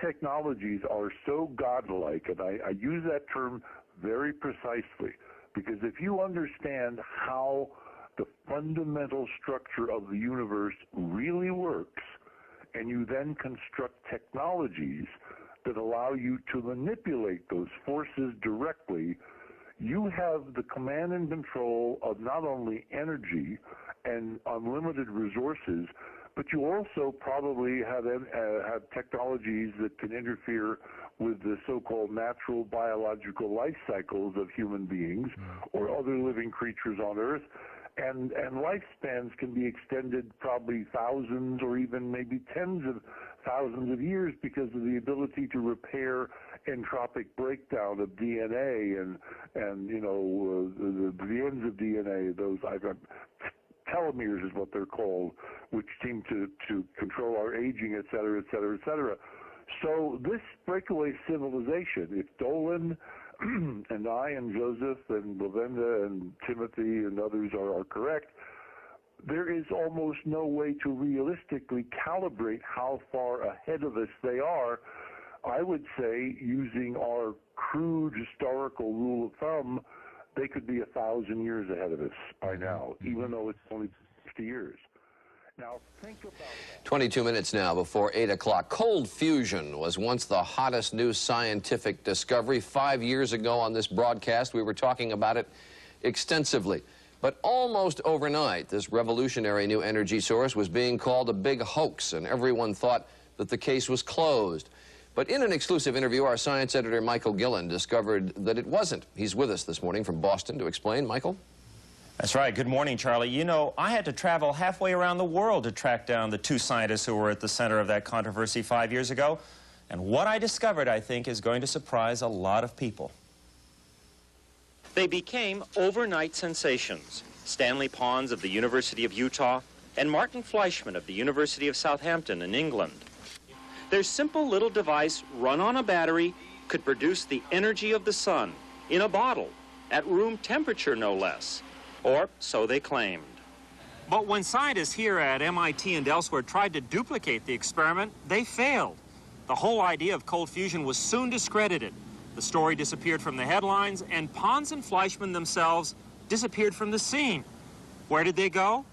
technologies are so godlike, and I use that term very precisely, because if you understand how the fundamental structure of the universe really works, and you then construct technologies that allow you to manipulate those forces directly, you have the command and control of not only energy and unlimited resources, but you also probably have technologies that can interfere with the so-called natural biological life cycles of human beings or other living creatures on Earth. And lifespans can be extended probably thousands or even maybe tens of thousands of years because of the ability to repair entropic breakdown of DNA and you know, the ends of DNA, those telomeres is what they're called, which seem to control our aging, et cetera, et cetera, et cetera. So this breakaway civilization, if Dolan and I and Joseph and Lavenda and Timothy and others are correct, there is almost no way to realistically calibrate how far ahead of us they are. I would say, using our crude historical rule of thumb, they could be 1,000 years ahead of us by now, even though it's only 50 years. Now, think about that. 22 minutes now before 8 o'clock. Cold fusion was once the hottest new scientific discovery. 5 years ago on this broadcast, we were talking about it extensively. But almost overnight, this revolutionary new energy source was being called a big hoax, and everyone thought that the case was closed. But in an exclusive interview, our science editor, Michael Gillen, discovered that it wasn't. He's with us this morning from Boston to explain. Michael? That's right. Good morning, Charlie. You know, I had to travel halfway around the world to track down the two scientists who were at the center of that controversy 5 years ago. And what I discovered, I think, is going to surprise a lot of people. They became overnight sensations. Stanley Pons of the University of Utah and Martin Fleischmann of the University of Southampton in England. Their simple little device, run on a battery, could produce the energy of the sun in a bottle, at room temperature no less, or so they claimed. But when scientists here at MIT and elsewhere tried to duplicate the experiment, they failed. The whole idea of cold fusion was soon discredited. The story disappeared from the headlines, and Pons and Fleischmann themselves disappeared from the scene. Where did they go?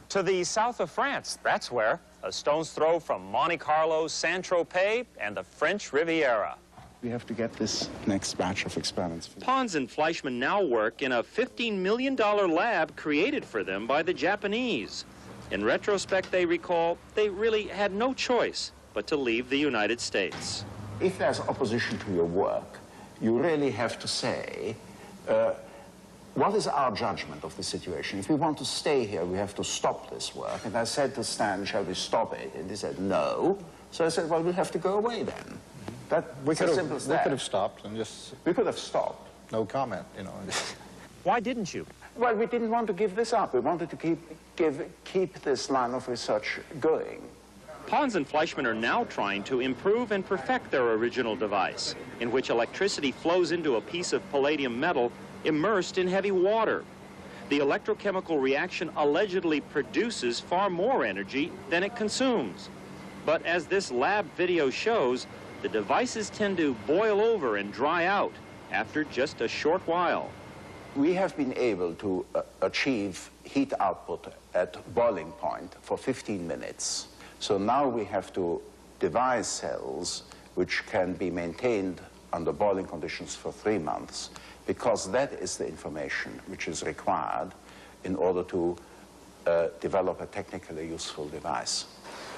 To the south of France, that's where. A stone's throw from Monte Carlo, Saint-Tropez, and the French Riviera. We have to get this next batch of experiments. Pons and Fleischmann now work in a $15 million lab created for them by the Japanese. In retrospect, they recall, they really had no choice but to leave the United States. If there's opposition to your work, you really have to say, what is our judgment of the situation? If we want to stay here, we have to stop this work. And I said to Stan, shall we stop it? And he said, no. So I said, well, we'll have to go away then. We could have stopped and just... We could have stopped. No comment, you know. Why didn't you? Well, we didn't want to give this up. We wanted to keep this line of research going. Pons and Fleischmann are now trying to improve and perfect their original device, in which electricity flows into a piece of palladium metal immersed in heavy water. The electrochemical reaction allegedly produces far more energy than it consumes. But as this lab video shows, the devices tend to boil over and dry out after just a short while. We have been able to achieve heat output at boiling point for 15 minutes. So now we have to devise cells which can be maintained under boiling conditions for 3 months, because that is the information which is required in order to develop a technically useful device.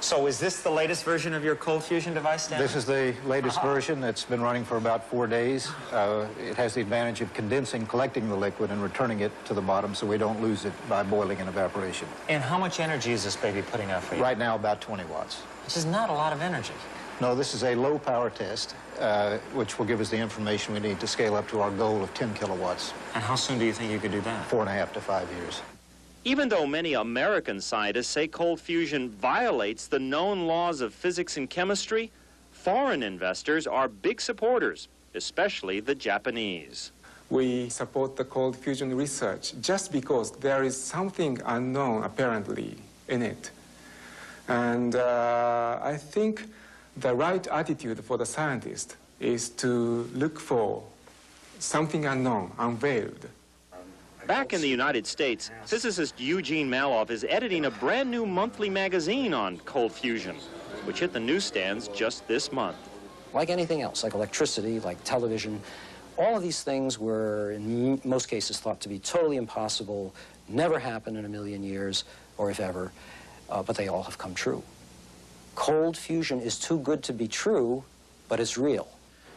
So is this the latest version of your cold fusion device, Stan? This is the latest version. It's been running for about 4 days. It has the advantage of condensing, collecting the liquid, and returning it to the bottom so we don't lose it by boiling and evaporation. And how much energy is this baby putting out for you? Right now, about 20 watts. Which is not a lot of energy. No, this is a low power test, which will give us the information we need to scale up to our goal of 10 kilowatts. And how soon do you think you could do that? 4.5 to 5 years. Even though many American scientists say cold fusion violates the known laws of physics and chemistry, foreign investors are big supporters, especially the Japanese. We support the cold fusion research just because there is something unknown, apparently, in it. And I think the right attitude for the scientist is to look for something unknown, unveiled. Back in the United States, physicist Eugene Maloff is editing a brand new monthly magazine on cold fusion, which hit the newsstands just this month. Like anything else, like electricity, like television, all of these things were, in most cases, thought to be totally impossible, never happen in a million years, or if ever, but they all have come true. Cold fusion is too good to be true, but it's real.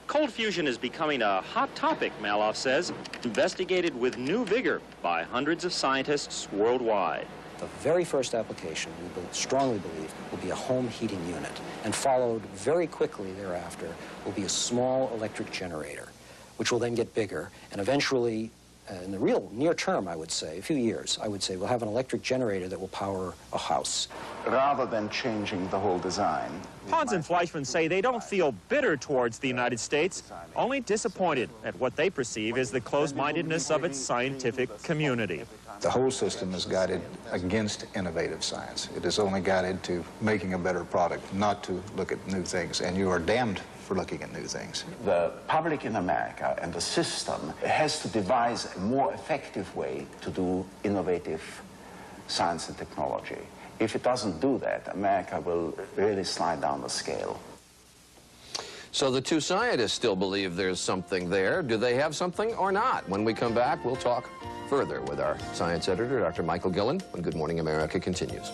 Cold fusion is becoming a hot topic, Maloff says, investigated with new vigor by hundreds of scientists worldwide. The very first application, we strongly believe, will be a home heating unit, and followed very quickly thereafter will be a small electric generator, which will then get bigger, and eventually, in the real near term, I would say, a few years, I would say, we'll have an electric generator that will power a house. Rather than changing the whole design. Hans and Fleischman say they don't feel bitter towards the United States, only disappointed at what they perceive as the closed-mindedness of its scientific community. The whole system is guided against innovative science. It is only guided to making a better product, not to look at new things, and you are damned for looking at new things. The public in America and the system has to devise a more effective way to do innovative science and technology. If it doesn't do that, America will really slide down the scale. So the two scientists still believe there's something there. Do they have something or not? When we come back, we'll talk further with our science editor, Dr. Michael Gillen, when Good Morning America continues.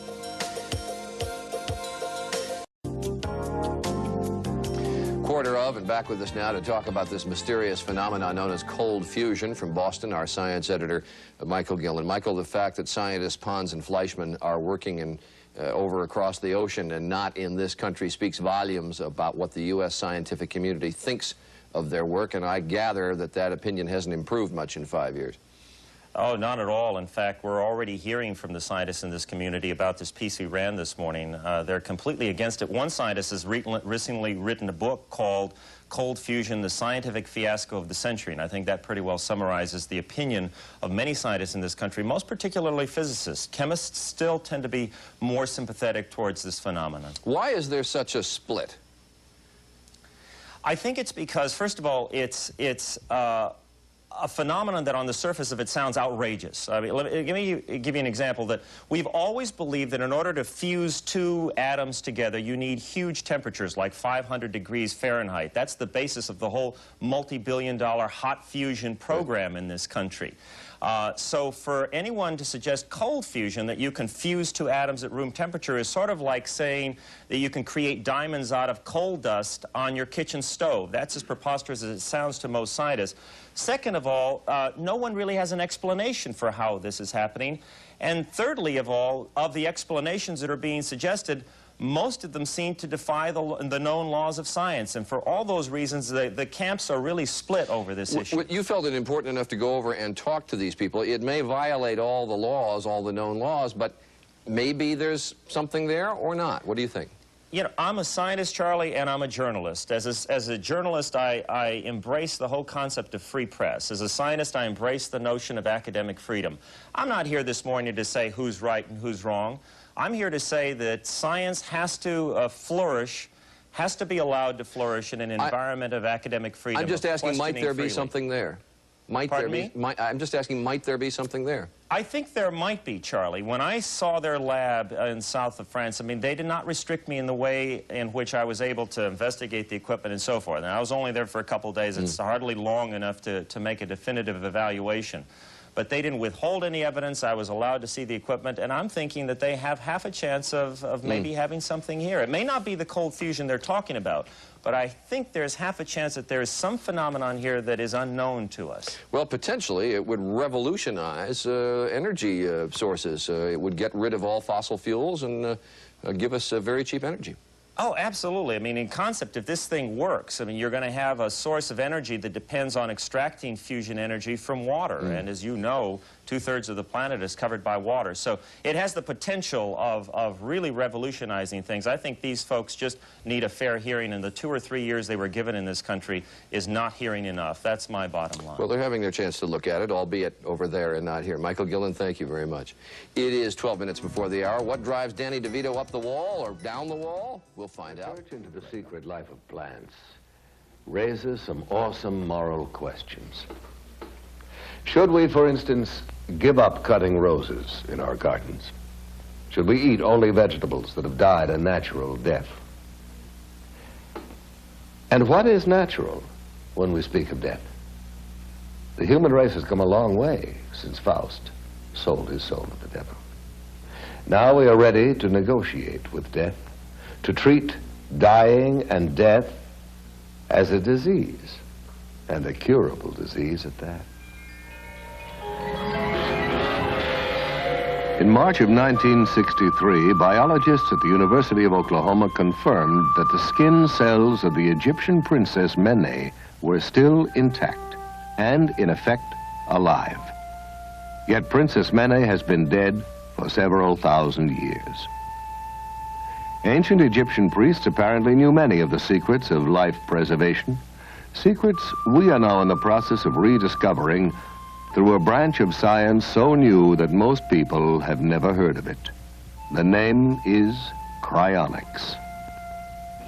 Quarter of, and back with us now to talk about this mysterious phenomenon known as cold fusion. From Boston, our science editor, Michael Gillen. Michael, the fact that scientists Hans and Fleischman are working over across the ocean and not in this country speaks volumes about what the U.S. scientific community thinks of their work, and I gather that that opinion hasn't improved much in 5 years. Oh, not at all. In fact, we're already hearing from the scientists in this community about this piece we ran this morning. They're completely against it. One scientist has recently written a book called Cold Fusion, the Scientific Fiasco of the Century, and I think that pretty well summarizes the opinion of many scientists in this country, most particularly physicists. Chemists still tend to be more sympathetic towards this phenomenon. Why is there such a split? I think it's because, first of all, it's a phenomenon that on the surface of it sounds outrageous. I mean, let me give you an example. That we've always believed that in order to fuse two atoms together, you need huge temperatures like 500 degrees Fahrenheit. That's the basis of the whole multi-billion-dollar hot fusion program in this country. So for anyone to suggest cold fusion, that you can fuse two atoms at room temperature, is sort of like saying that you can create diamonds out of coal dust on your kitchen stove. That's as preposterous as it sounds to most scientists. Second of all, no one really has an explanation for how this is happening. And thirdly of all, of the explanations that are being suggested, most of them seem to defy the known laws of science. And for all those reasons, the camps are really split over this issue. You felt it important enough to go over and talk to these people. It may violate all the laws, all the known laws, but maybe there's something there or not. What do you think? You know, I'm a scientist, Charlie, and I'm a journalist. As a journalist, I embrace the whole concept of free press. As a scientist, I embrace the notion of academic freedom. I'm not here this morning to say who's right and who's wrong. I'm here to say that science has to flourish, has to be allowed to flourish in an environment of academic freedom. I'm just asking, might there be freely. something there? I'm just asking, might there be something there? I think there might be, Charlie. When I saw their lab in south of France, I mean, they did not restrict me in the way in which I was able to investigate the equipment and so forth. And I was only there for a couple of days. It's hardly long enough to make a definitive evaluation. But they didn't withhold any evidence. I was allowed to see the equipment, and I'm thinking that they have half a chance of maybe having something here. It may not be the cold fusion they're talking about, but I think there's half a chance that there is some phenomenon here that is unknown to us. Well, potentially, it would revolutionize energy sources. It would get rid of all fossil fuels and give us very cheap energy. Oh, absolutely. I mean, in concept, if this thing works, I mean, you're going to have a source of energy that depends on extracting fusion energy from water. And as you know, 2/3 of the planet is covered by water. So it has the potential of really revolutionizing things. I think these folks just need a fair hearing, and the 2 or 3 years they were given in this country is not hearing enough. That's my bottom line. Well, they're having their chance to look at it, albeit over there and not here. Michael Gillen, thank you very much. It is 12 minutes before the hour. What drives Danny DeVito up the wall or down the wall? We'll We'll find out. Research into the secret life of plants raises some awesome moral questions. Should we, for instance, give up cutting roses in our gardens? Should we eat only vegetables that have died a natural death? And what is natural when we speak of death? The human race has come a long way since Faust sold his soul to the devil. Now we are ready to negotiate with death, to treat dying and death as a disease, and a curable disease at that. In March of 1963, biologists at the University of Oklahoma confirmed that the skin cells of the Egyptian princess Mene were still intact and, in effect, alive. Yet Princess Mene has been dead for several thousand years. Ancient Egyptian priests apparently knew many of the secrets of life preservation, secrets we are now in the process of rediscovering through a branch of science so new that most people have never heard of it. The name is cryonics.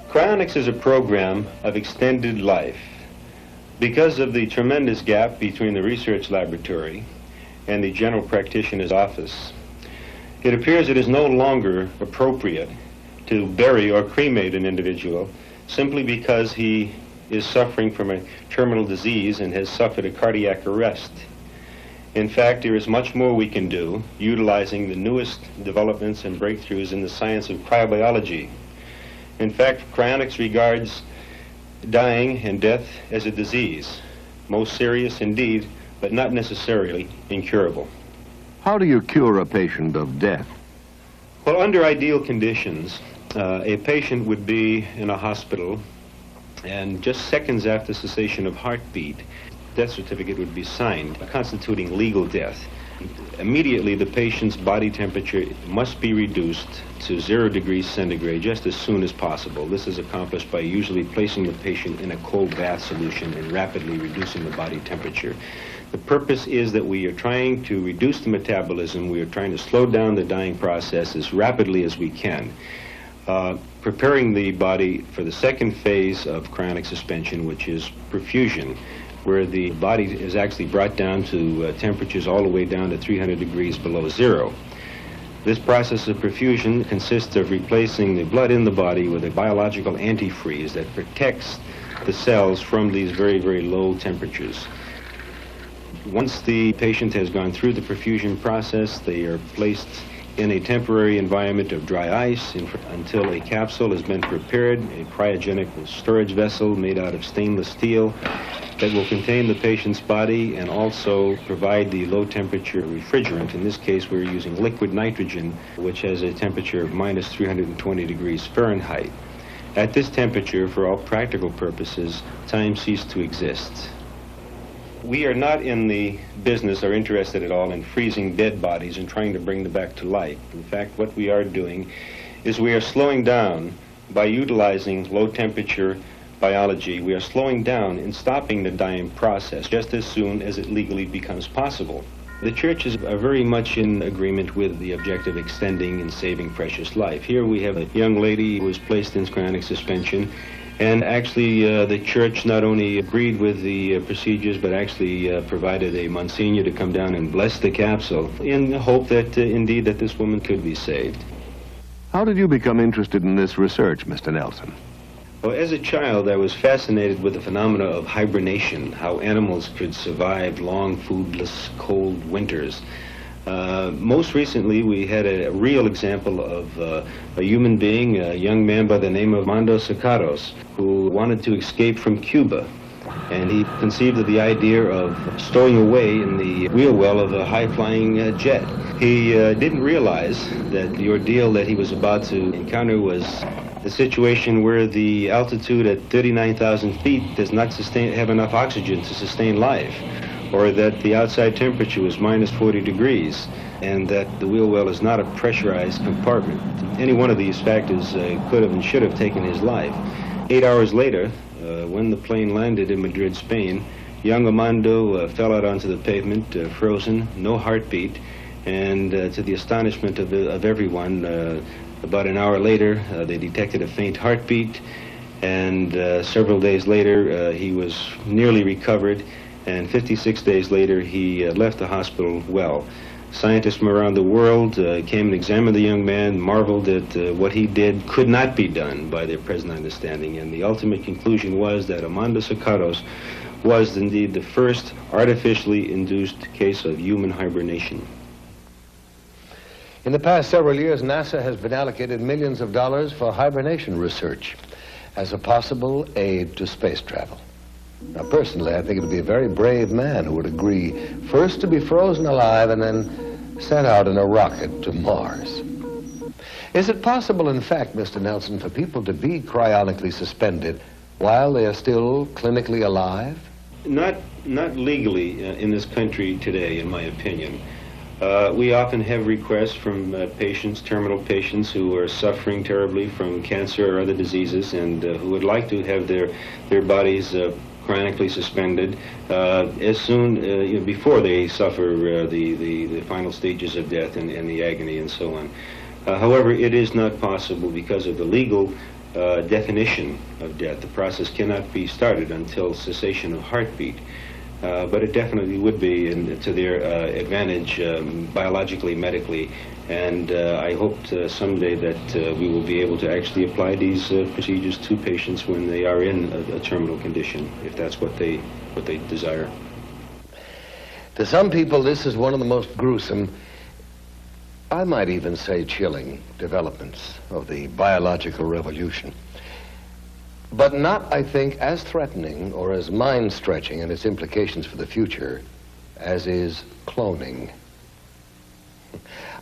Cryonics is a program of extended life. Because of the tremendous gap between the research laboratory and the general practitioner's office, it appears it is no longer appropriate to bury or cremate an individual simply because he is suffering from a terminal disease and has suffered a cardiac arrest. In fact, there is much more we can do utilizing the newest developments and breakthroughs in the science of cryobiology. In fact, cryonics regards dying and death as a disease, most serious indeed, but not necessarily incurable. How do you cure a patient of death? Well, under ideal conditions, a patient would be in a hospital, and just seconds after cessation of heartbeat, death certificate would be signed, constituting legal death. Immediately, the patient's body temperature must be reduced to 0 degrees centigrade just as soon as possible. This is accomplished by usually placing the patient in a cold bath solution and rapidly reducing the body temperature. The purpose is that we are trying to reduce the metabolism. We are trying to slow down the dying process as rapidly as we can. Preparing the body for the second phase of cryonic suspension, which is perfusion, where the body is actually brought down to temperatures all the way down to 300 degrees below zero. This process of perfusion consists of replacing the blood in the body with a biological antifreeze that protects the cells from these very, very low temperatures. Once the patient has gone through the perfusion process, they are placed in a temporary environment of dry ice until a capsule has been prepared, a cryogenic storage vessel made out of stainless steel that will contain the patient's body and also provide the low temperature refrigerant. In this case, we're using liquid nitrogen, which has a temperature of minus 320 degrees Fahrenheit. At this temperature, for all practical purposes, time ceased to exist. We are not in the business or interested at all in freezing dead bodies and trying to bring them back to life. In fact, what we are doing is we are slowing down by utilizing low temperature biology. We are slowing down and stopping the dying process just as soon as it legally becomes possible. The churches are very much in agreement with the objective of extending and saving precious life. Here we have a young lady who was placed in cryonic suspension, and actually the church not only agreed with the procedures, but actually provided a Monsignor to come down and bless the capsule in the hope that indeed that this woman could be saved. How did you become interested in this research, Mr. Nelson? Well, as a child, I was fascinated with the phenomena of hibernation, how animals could survive long, foodless, cold winters. Most recently, we had a real example of a human being, a young man by the name of Armando Sacaros, who wanted to escape from Cuba. And he conceived of the idea of stowing away in the wheel well of a high-flying jet. He didn't realize that the ordeal that he was about to encounter was a situation where the altitude at 39,000 feet does not have enough oxygen to sustain life, or that the outside temperature was minus 40 degrees, and that the wheel well is not a pressurized compartment. Any one of these factors could have and should have taken his life. 8 hours later, when the plane landed in Madrid, Spain, young Armando fell out onto the pavement, frozen, no heartbeat, and to the astonishment of everyone, About an hour later, they detected a faint heartbeat, and several days later, he was nearly recovered, and 56 days later, he left the hospital well. Scientists from around the world came and examined the young man, marveled that what he did could not be done by their present understanding, and the ultimate conclusion was that Amanda Sakaros was indeed the first artificially induced case of human hibernation. In the past several years, NASA has been allocated millions of dollars for hibernation research as a possible aid to space travel. Now, personally, I think it would be a very brave man who would agree first to be frozen alive and then sent out in a rocket to Mars. Is it possible, in fact, Mr. Nelson, for people to be cryonically suspended while they are still clinically alive? Not legally in this country today, in my opinion. We often have requests from patients, terminal patients, who are suffering terribly from cancer or other diseases and who would like to have their bodies cryonically suspended as soon before they suffer the final stages of death and the agony and so on. However, it is not possible because of the legal definition of death. The process cannot be started until cessation of heartbeat. But it definitely would be to their advantage biologically, medically, and I hope someday that we will be able to actually apply these procedures to patients when they are in a terminal condition, if that's what they desire. To some people, this is one of the most gruesome, I might even say chilling, developments of the biological revolution. But not, I think, as threatening or as mind-stretching in its implications for the future as is cloning.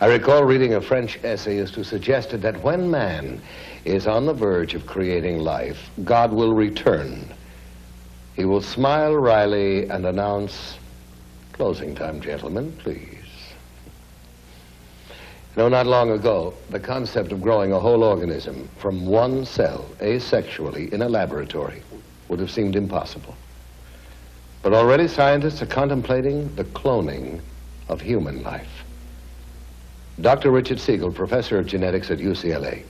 I recall reading a French essayist who suggested that when man is on the verge of creating life, God will return. He will smile wryly and announce, "Closing time, gentlemen, please." You know, not long ago, the concept of growing a whole organism from one cell, asexually, in a laboratory would have seemed impossible. But already scientists are contemplating the cloning of human life. Dr. Richard Siegel, professor of genetics at UCLA,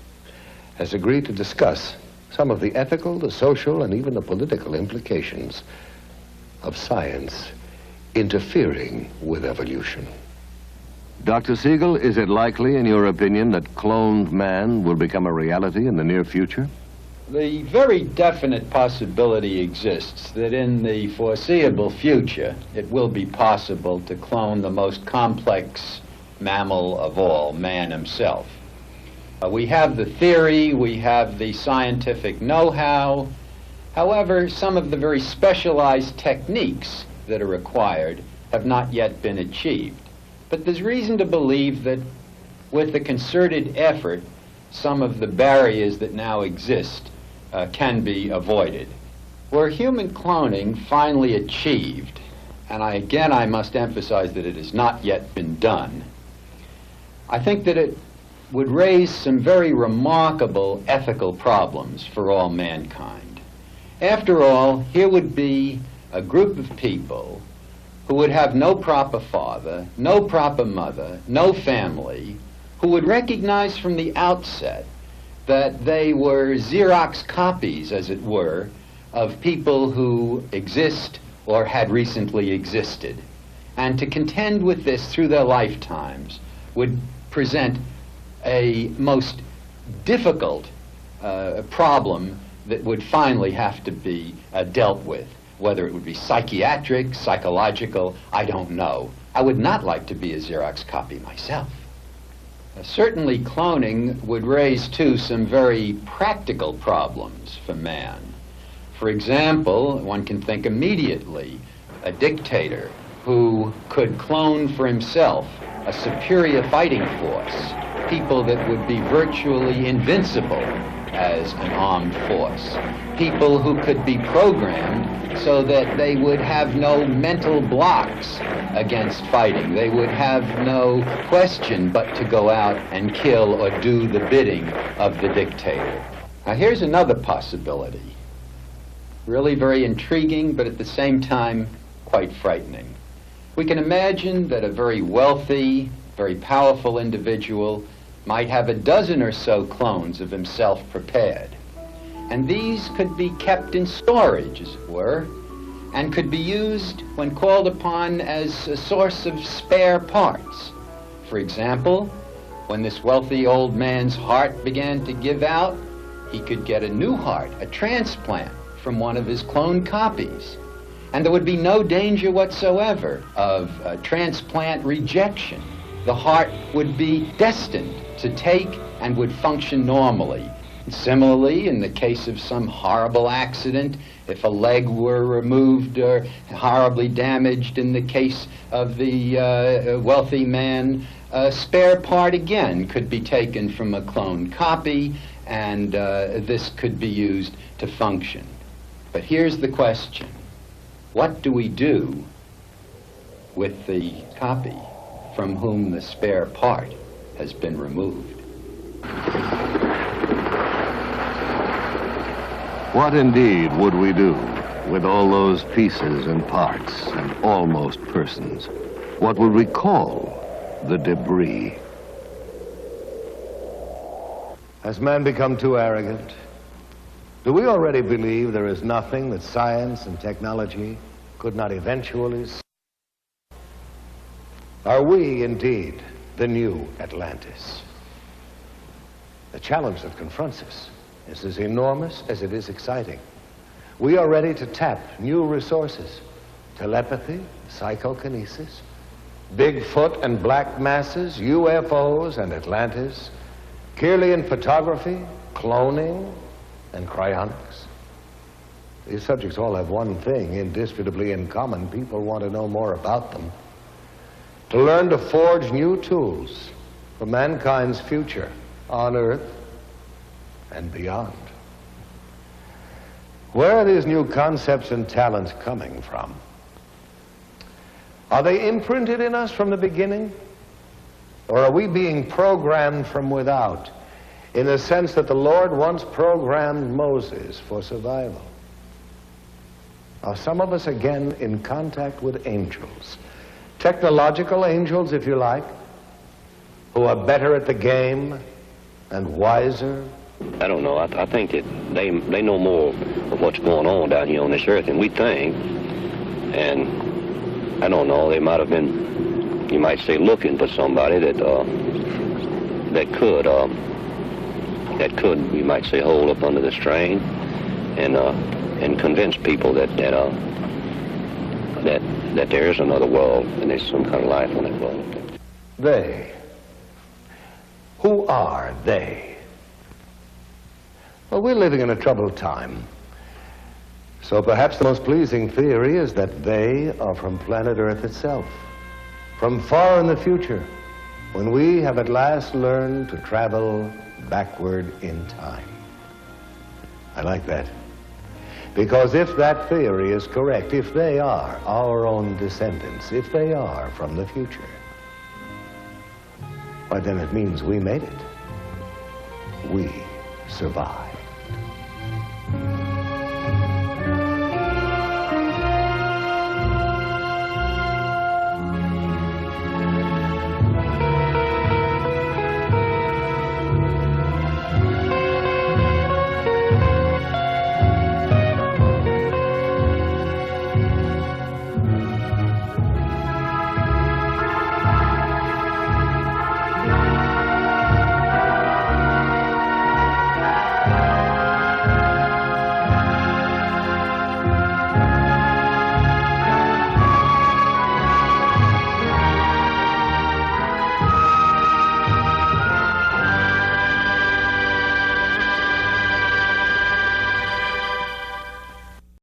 has agreed to discuss some of the ethical, the social, and even the political implications of science interfering with evolution. Dr. Siegel, is it likely, in your opinion, that cloned man will become a reality in the near future? The very definite possibility exists that in the foreseeable future, it will be possible to clone the most complex mammal of all, man himself. We have the theory, we have the scientific know-how. However, some of the very specialized techniques that are required have not yet been achieved. But there's reason to believe that with the concerted effort, some of the barriers that now exist can be avoided. Were human cloning finally achieved, and I must emphasize that it has not yet been done, I think that it would raise some very remarkable ethical problems for all mankind. After all, here would be a group of people who would have no proper father, no proper mother, no family, who would recognize from the outset that they were Xerox copies, as it were, of people who exist or had recently existed. And to contend with this through their lifetimes would present a most difficult problem that would finally have to be dealt with. Whether it would be psychiatric, psychological, I don't know. I would not like to be a Xerox copy myself. Certainly cloning would raise, too, some very practical problems for man. For example, one can think immediately a dictator who could clone for himself a superior fighting force, people that would be virtually invincible as an armed force, people who could be programmed so that they would have no mental blocks against fighting. They would have no question but to go out and kill or do the bidding of the dictator. Now here's another possibility, really very intriguing, but at the same time quite frightening. We can imagine that a very wealthy, very powerful individual might have a dozen or so clones of himself prepared. And these could be kept in storage, as it were, and could be used when called upon as a source of spare parts. For example, when this wealthy old man's heart began to give out, he could get a new heart, a transplant, from one of his cloned copies. And there would be no danger whatsoever of transplant rejection. The heart would be destined to take and would function normally. Similarly, in the case of some horrible accident, if a leg were removed or horribly damaged in the case of the wealthy man, a spare part again could be taken from a cloned copy, and this could be used to function. But here's the question. What do we do with the copy from whom the spare part has been removed? What indeed would we do with all those pieces and parts and almost persons? What would we call the debris? Has man become too arrogant? Do we already believe there is nothing that science and technology could not eventually solve? Are we indeed the new Atlantis? The challenge that confronts us is as enormous as it is exciting. We are ready to tap new resources: telepathy, psychokinesis, Bigfoot and black masses, UFOs and Atlantis, Kirlian photography, cloning, and cryonics. These subjects all have one thing indisputably in common. People want to know more about them, to learn to forge new tools for mankind's future on Earth and beyond. Where are these new concepts and talents coming from? Are they imprinted in us from the beginning? Or are we being programmed from without, in the sense that the Lord once programmed Moses for survival? Are some of us again in contact with angels, technological angels, if you like, who are better at the game and wiser? I don't know. I think that they know more of what's going on down here on this earth than we think. And I don't know, they might have been, you might say, looking for somebody that could, you might say, hold up under the strain and convince people that there is another world and there's some kind of life on that world. They. Who are they? Well, we're living in a troubled time. So perhaps the most pleasing theory is that they are from planet Earth itself, from far in the future, when we have at last learned to travel backward in time. I like that. Because if that theory is correct, if they are our own descendants, if they are from the future, why then it means we made it. We survived.